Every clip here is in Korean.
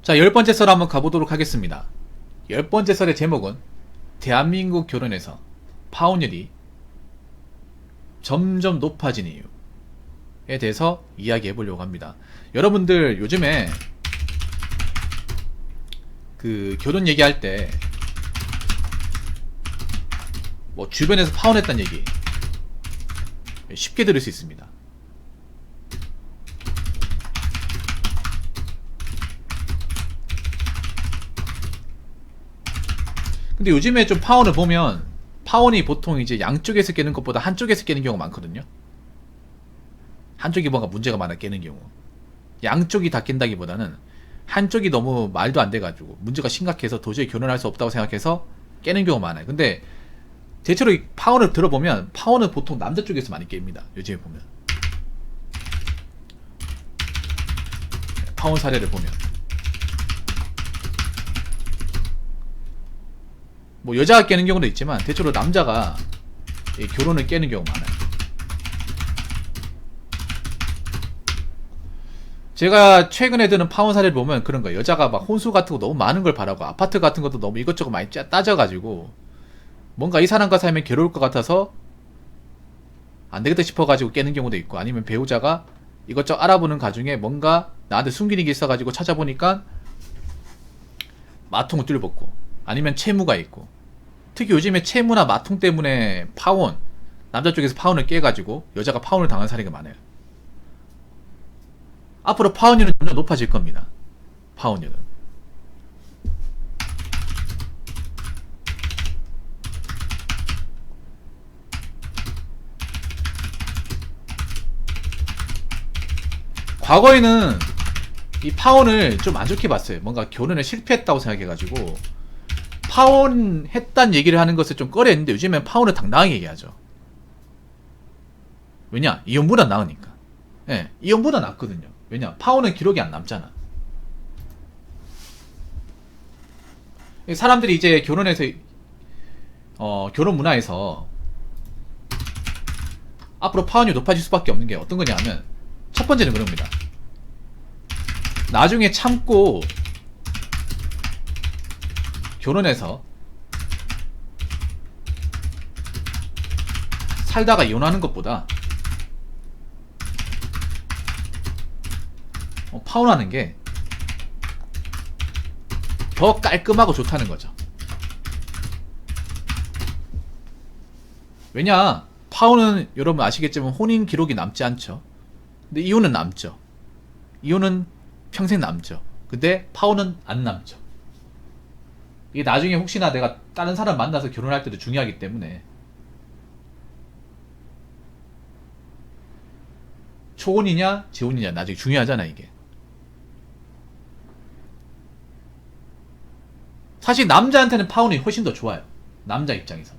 자, 10번째 썰 한번 가보도록 하겠습니다. 10번째 썰의 제목은 대한민국 결혼에서 파혼율이 점점 높아진 이유에 대해서 이야기해 보려고 합니다. 여러분들 요즘에 그 결혼 얘기할 때 뭐 주변에서 파혼했다는 얘기 쉽게 들을 수 있습니다. 근데 요즘에 좀 파혼을 보면 파혼이 보통 이제 양쪽에서 깨는 것보다 한쪽에서 깨는 경우가 많거든요. 한쪽이 뭔가 문제가 많아 깨는 경우. 양쪽이 다 깬다기보다는 한쪽이 너무 말도 안 돼가지고 문제가 심각해서 도저히 결혼할 수 없다고 생각해서 깨는 경우가 많아요. 근데 대체로 이 파혼을 들어보면 파혼은 보통 남자 쪽에서 많이 깹니다. 요즘에 보면 파혼 사례를 보면 뭐 여자가 깨는 경우도 있지만 대체로 남자가 결혼을 깨는 경우가 많아요. 제가 최근에 드는 파혼 사례를 보면 그런 거예요. 여자가 막 혼수 같은 거 너무 많은 걸 바라고 아파트 같은 것도 너무 이것저것 많이 따져가지고 뭔가 이 사람과 살면 괴로울 것 같아서 안 되겠다 싶어가지고 깨는 경우도 있고, 아니면 배우자가 이것저것 알아보는 가중에 뭔가 나한테 숨기는 게 있어가지고 찾아보니까 마통을 뚫어먹고, 아니면 채무가 있고, 특히 요즘에 채무나 마통 때문에 파혼, 남자 쪽에서 파혼을 깨가지고 여자가 파혼을 당한 사례가 많아요. 앞으로 파혼율은 점점 높아질 겁니다. 파혼율은. 과거에는 이 파혼을 좀 안 좋게 봤어요. 뭔가 결혼에 실패했다고 생각해가지고 파혼했단 얘기를 하는 것을 좀 꺼려했는데 요즘엔 파혼을 당당하게 얘기하죠. 왜냐? 이혼보다 나으니까. 예, 이혼보다 낫거든요. 왜냐? 파혼은 기록이 안 남잖아. 사람들이 이제 결혼해서 결혼 문화에서 앞으로 파혼이 높아질 수밖에 없는 게 어떤 거냐 하면, 첫 번째는 그런 겁니다. 나중에 참고 결혼해서 살다가 이혼하는 것보다 파혼하는 게 더 깔끔하고 좋다는 거죠. 왜냐, 파혼은 여러분 아시겠지만 혼인 기록이 남지 않죠. 근데 이혼은 남죠. 이혼은 평생 남죠. 근데 파혼은 안 남죠. 이게 나중에 혹시나 내가 다른 사람 만나서 결혼할 때도 중요하기 때문에 초혼이냐 재혼이냐 나중에 중요하잖아. 이게 사실 남자한테는 파혼이 훨씬 더 좋아요. 남자 입장에서.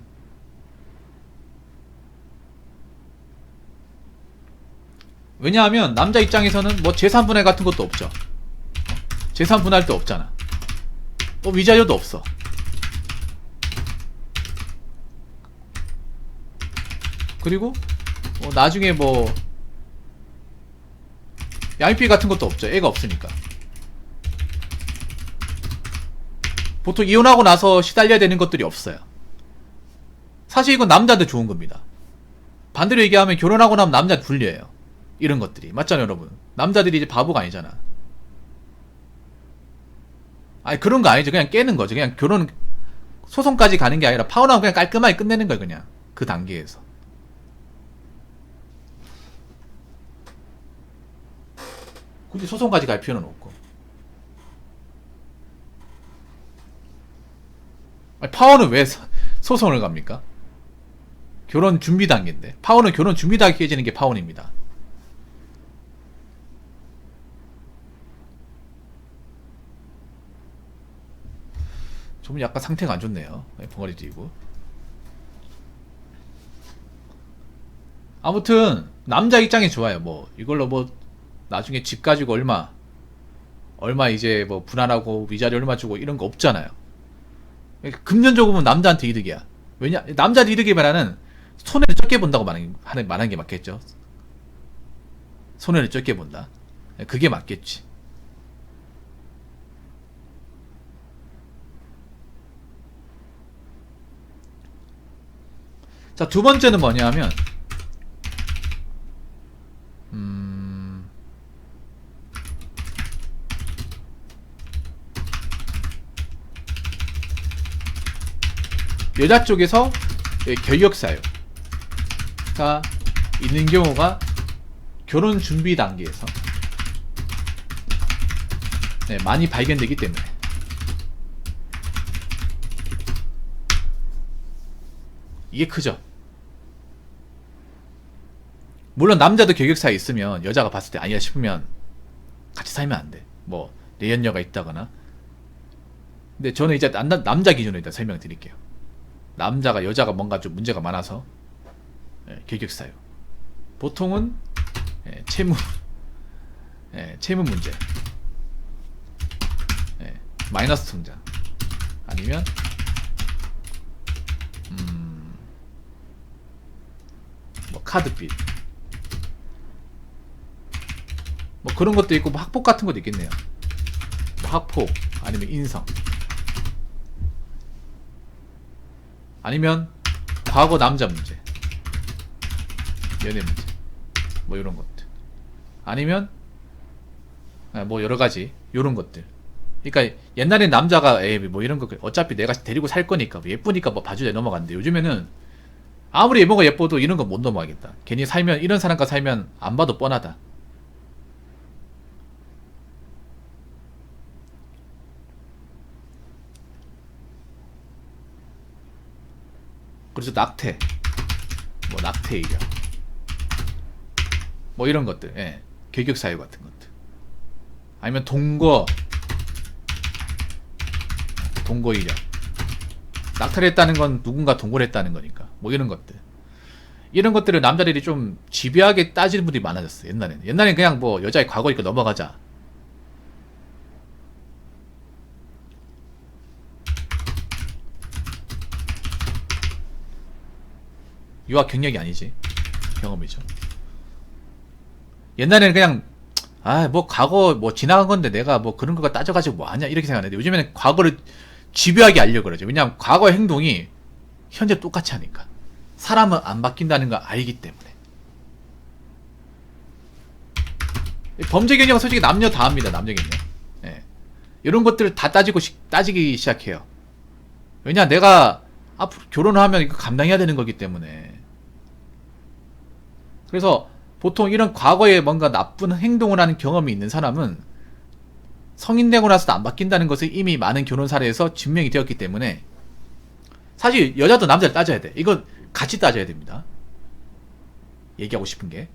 왜냐하면 남자 입장에서는 뭐 재산분할 같은 것도 없죠. 재산분할도 없잖아. 위자료도 없어. 그리고 나중에 뭐 양육비 같은 것도 없죠. 애가 없으니까. 보통 이혼하고 나서 시달려야 되는 것들이 없어요. 사실 이건 남자한테 좋은 겁니다. 반대로 얘기하면 결혼하고 나면 남자한테 불리해요. 이런 것들이. 맞잖아요, 여러분. 남자들이 이제 바보가 아니잖아. 아니, 그런 거 아니죠. 그냥 깨는 거죠. 그냥 결혼, 소송까지 가는 게 아니라 파혼하고 그냥 깔끔하게 끝내는 거예요, 그냥. 그 단계에서. 굳이 소송까지 갈 필요는 없고. 아니, 파혼은 왜 소송을 갑니까? 결혼 준비 단계인데. 파혼은 결혼 준비 단계에 깨지는 게 파혼입니다. 좀 약간 상태가 안 좋네요. 벙어리 뛰고. 아무튼 남자 입장이 좋아요. 뭐 이걸로 뭐 나중에 집 가지고 얼마 이제 뭐 분할하고 위자료 얼마 주고 이런 거 없잖아요. 금전적으로 보면 남자한테 이득이야. 왜냐, 남자한테 이득이면은 손해를 적게 본다고 말하는 게 맞겠죠. 손해를 적게 본다. 그게 맞겠지. 자, 두 번째는 뭐냐 하면 여자 쪽에서 결격사유가 있는 경우가 결혼 준비 단계에서 많이 발견되기 때문에 이게 크죠. 물론 남자도 결격사유 있으면 여자가 봤을 때 아니야 싶으면 같이 살면 안 돼. 뭐 내연녀가 있다거나. 근데 저는 이제 남자 기준으로 일단 설명드릴게요. 남자가 여자가 뭔가 좀 문제가 많아서 결격사유. 보통은 채무 문제, 마이너스 통장, 아니면 뭐 카드빚, 뭐 그런 것도 있고, 뭐 학폭 같은 것도 있겠네요. 뭐 학폭, 아니면 인성, 아니면 과거 남자 문제, 연애 문제, 뭐 이런 것들, 아니면 뭐 여러 가지 요런 것들. 그러니까 옛날엔 남자가 뭐 이런 거 어차피 내가 데리고 살 거니까 뭐 예쁘니까 뭐 봐주자 넘어갔는데, 요즘에는 아무리 예모가 예뻐도 이런 거 못 넘어가겠다. 괜히 살면, 이런 사람과 살면 안 봐도 뻔하다. 그래서 낙태, 뭐 낙태 이력, 뭐 이런 것들, 결격 사유 같은 것들, 아니면 동거 이력. 낙태를 했다는 건 누군가 동거를 했다는 거니까, 뭐 이런 것들. 이런 것들을 남자들이 좀 집요하게 따지는 분들이 많아졌어요. 옛날엔 그냥 뭐 여자의 과거니까 넘어가자. 유학 경력이 아니지, 경험이죠. 옛날에는 그냥 뭐 과거 뭐 지나간 건데 내가 뭐 그런 거 따져가지고 뭐 하냐 이렇게 생각하는데, 요즘에는 과거를 집요하게 알려고 그러죠. 왜냐하면 과거의 행동이 현재 똑같이 하니까. 사람은 안 바뀐다는 걸 알기 때문에. 범죄 개념은 솔직히 남녀 다 합니다. 남녀 개념. 이런 것들을 다 따지기 시작해요. 왜냐, 내가 앞으로 결혼을 하면 이거 감당해야 되는 거기 때문에. 그래서 보통 이런 과거에 뭔가 나쁜 행동을 하는 경험이 있는 사람은 성인 되고 나서도 안 바뀐다는 것을 이미 많은 결혼 사례에서 증명이 되었기 때문에, 사실 여자도 남자를 따져야 돼. 이건 같이 따져야 됩니다. 얘기하고 싶은 게,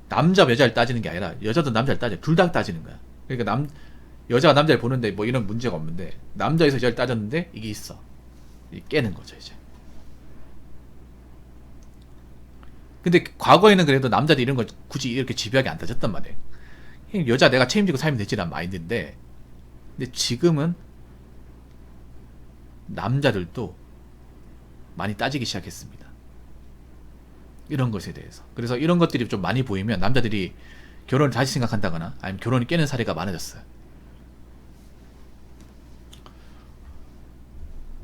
남자 여자를 따지는 게 아니라 여자도 남자를 따져. 둘 다 따지는 거야. 그러니까 여자가 남자를 보는데 뭐 이런 문제가 없는데, 남자에서 여자를 따졌는데 이게 있어. 깨는 거죠 이제. 근데 과거에는 그래도 남자들이 이런 걸 굳이 이렇게 집요하게 안 따졌단 말이에요. 여자 내가 책임지고 살면 되지란 마인드인데, 근데 지금은 남자들도 많이 따지기 시작했습니다. 이런 것에 대해서. 그래서 이런 것들이 좀 많이 보이면 남자들이 결혼을 다시 생각한다거나 아니면 결혼이 깨는 사례가 많아졌어요.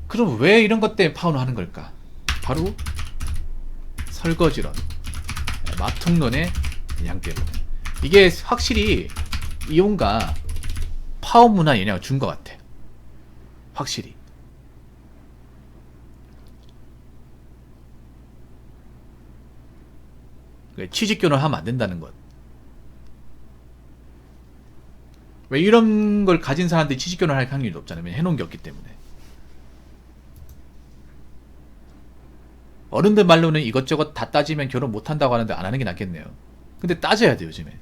그럼 왜 이런 것 때문에 파혼을 하는 걸까? 바로 설거지론, 마통론의 영향 때문에. 이게 확실히 이혼과 파혼 문화에 영향을 준 것 같아. 확실히. 취직 결혼을 하면 안 된다는 것. 왜 이런 걸 가진 사람들이 취직 결혼을 할 확률이 높잖아요. 해놓은 게 없기 때문에. 어른들 말로는 이것저것 다 따지면 결혼 못 한다고 하는데 안 하는 게 낫겠네요. 근데 따져야 돼, 요즘에.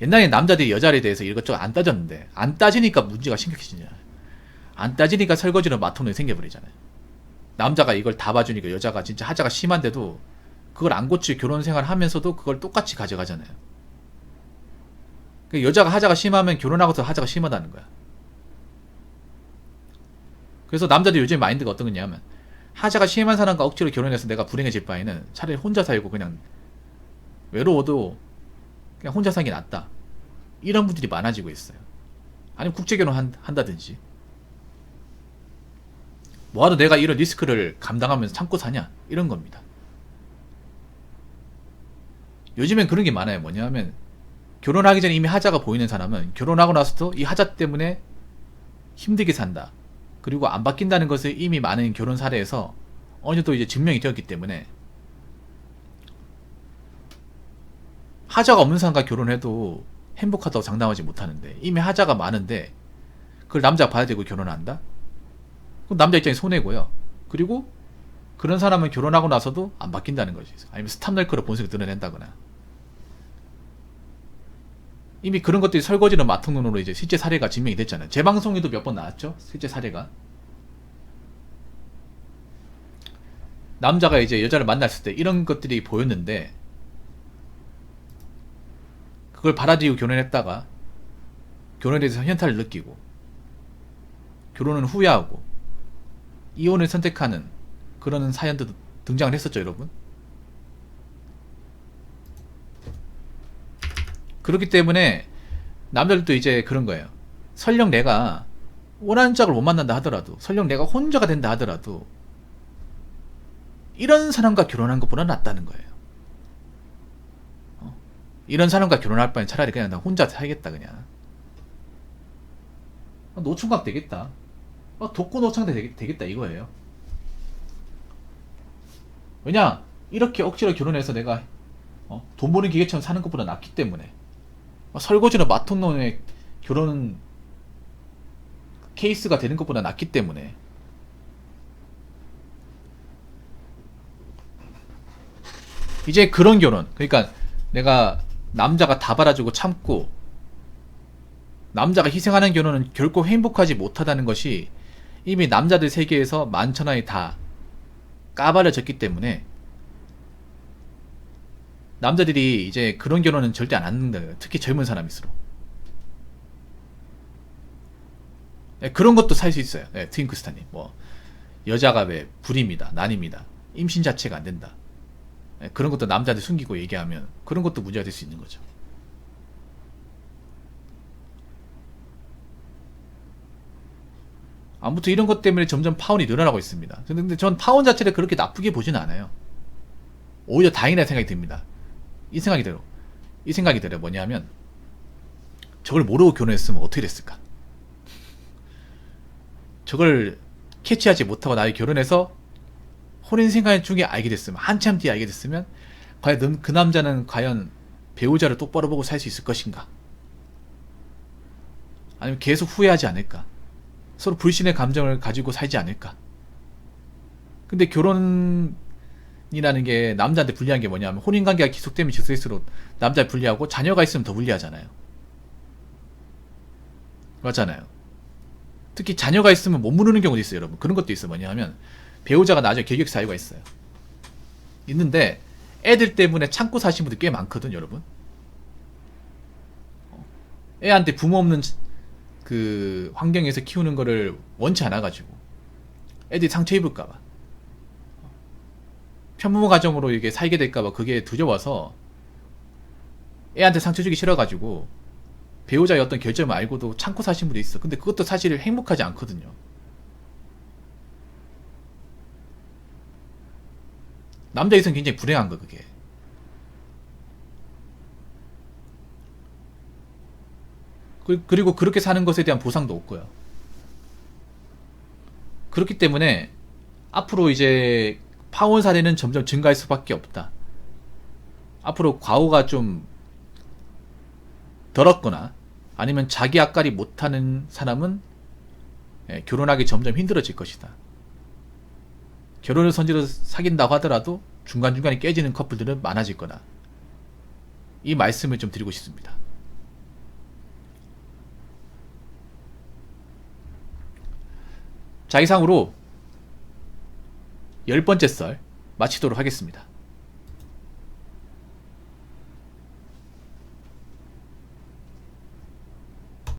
옛날에 남자들이 여자에 대해서 이것저것 안 따졌는데, 안 따지니까 문제가 심각해지잖아요. 안 따지니까 설거지로 마통이 생겨버리잖아요. 남자가 이걸 다 봐주니까 여자가 진짜 하자가 심한데도 그걸 안 고치고 결혼 생활 하면서도 그걸 똑같이 가져가잖아요. 여자가 하자가 심하면 결혼하고서 하자가 심하다는 거야. 그래서 남자들 요즘 마인드가 어떤 거냐면, 하자가 심한 사람과 억지로 결혼해서 내가 불행해질 바에는 차라리 혼자 살고 그냥 외로워도 그냥 혼자 사는 게 낫다. 이런 분들이 많아지고 있어요. 아니면 국제결혼 한다든지. 뭐하러 내가 이런 리스크를 감당하면서 참고 사냐 이런 겁니다. 요즘엔 그런 게 많아요. 뭐냐면 결혼하기 전에 이미 하자가 보이는 사람은 결혼하고 나서도 이 하자 때문에 힘들게 산다. 그리고 안 바뀐다는 것을 이미 많은 결혼 사례에서 어느 정도 이제 증명이 되었기 때문에 하자가 없는 사람과 결혼해도 행복하다고 장담하지 못하는데 이미 하자가 많은데 그걸 남자가 봐야 되고 결혼한다? 그럼 남자 입장에 손해고요. 그리고 그런 사람은 결혼하고 나서도 안 바뀐다는 거지. 아니면 스탑널크로 본색을 드러낸다거나. 이미 그런 것들이 설거지는 마통론으로 이제 실제 사례가 증명이 됐잖아요. 제 방송에도 몇 번 나왔죠? 실제 사례가. 남자가 이제 여자를 만났을 때 이런 것들이 보였는데 그걸 받아들이고 결혼했다가 결혼에 대해서 현타를 느끼고 결혼은 후회하고 이혼을 선택하는 그런 사연도 등장을 했었죠, 여러분. 그렇기 때문에 남자들도 이제 그런 거예요. 설령 내가 원하는 짝을 못 만난다 하더라도, 설령 내가 혼자가 된다 하더라도 이런 사람과 결혼한 것보다 낫다는 거예요. 이런 사람과 결혼할 바엔 차라리 그냥 나 혼자 살겠다 그냥. 노총각 되겠다. 독고노총 되겠다 이거예요. 왜냐 이렇게 억지로 결혼해서 내가 돈 버는 기계처럼 사는 것보다 낫기 때문에. 설거지나 마통론의 결혼은 케이스가 되는 것보다 낫기 때문에. 이제 그런 결혼, 그러니까 내가 남자가 다 받아주고 참고 남자가 희생하는 결혼은 결코 행복하지 못하다는 것이 이미 남자들 세계에서 만천하에 다 까발려졌기 때문에 남자들이 이제 그런 결혼은 절대 안 한다. 특히 젊은 사람일수록. 네, 그런 것도 살 수 있어요. 네, 트윙크스타님. 여자가 왜 불입니다. 난입니다. 임신 자체가 안 된다. 네, 그런 것도 남자들 숨기고 얘기하면 그런 것도 문제가 될 수 있는 거죠. 아무튼 이런 것 때문에 점점 파혼이 늘어나고 있습니다. 근데 전 파혼 자체를 그렇게 나쁘게 보지는 않아요. 오히려 다행이라는 생각이 듭니다. 이 생각이 들어요. 뭐냐면 저걸 모르고 결혼했으면 어떻게 됐을까? 저걸 캐치하지 못하고 나의 결혼해서 혼인생활 중에 알게 됐으면, 한참 뒤에 알게 됐으면 과연 그 남자는 과연 배우자를 똑바로 보고 살 수 있을 것인가? 아니면 계속 후회하지 않을까? 서로 불신의 감정을 가지고 살지 않을까? 근데 결혼이라는 게 남자한테 불리한 게 뭐냐면 혼인관계가 지속되면 지속될수록 남자에 불리하고 자녀가 있으면 더 불리하잖아요. 맞잖아요. 특히 자녀가 있으면 못 무르는 경우도 있어요, 여러분. 그런 것도 있어요. 뭐냐면 배우자가 나중에 계획 사유가 있어요. 있는데 애들 때문에 참고 사신 분들 꽤 많거든, 여러분. 애한테 부모 없는 그 환경에서 키우는 거를 원치 않아가지고 애들이 상처 입을까봐, 편부모 가정으로 이게 살게 될까봐 그게 두려워서 애한테 상처 주기 싫어가지고 배우자의 어떤 결점을 알고도 참고 사신 분도 있어. 근데 그것도 사실 행복하지 않거든요. 남자 입장에서는 굉장히 불행한 거, 그게. 그리고 그렇게 사는 것에 대한 보상도 없고요. 그렇기 때문에 앞으로 이제 파혼 사례는 점점 증가할 수밖에 없다. 앞으로 과오가 좀 덜었거나 아니면 자기 앞가리 못하는 사람은 결혼하기 점점 힘들어질 것이다. 결혼을 선지로 사귄다고 하더라도 중간중간에 깨지는 커플들은 많아질 거다. 이 말씀을 좀 드리고 싶습니다. 자, 이상으로 10번째 썰 마치도록 하겠습니다.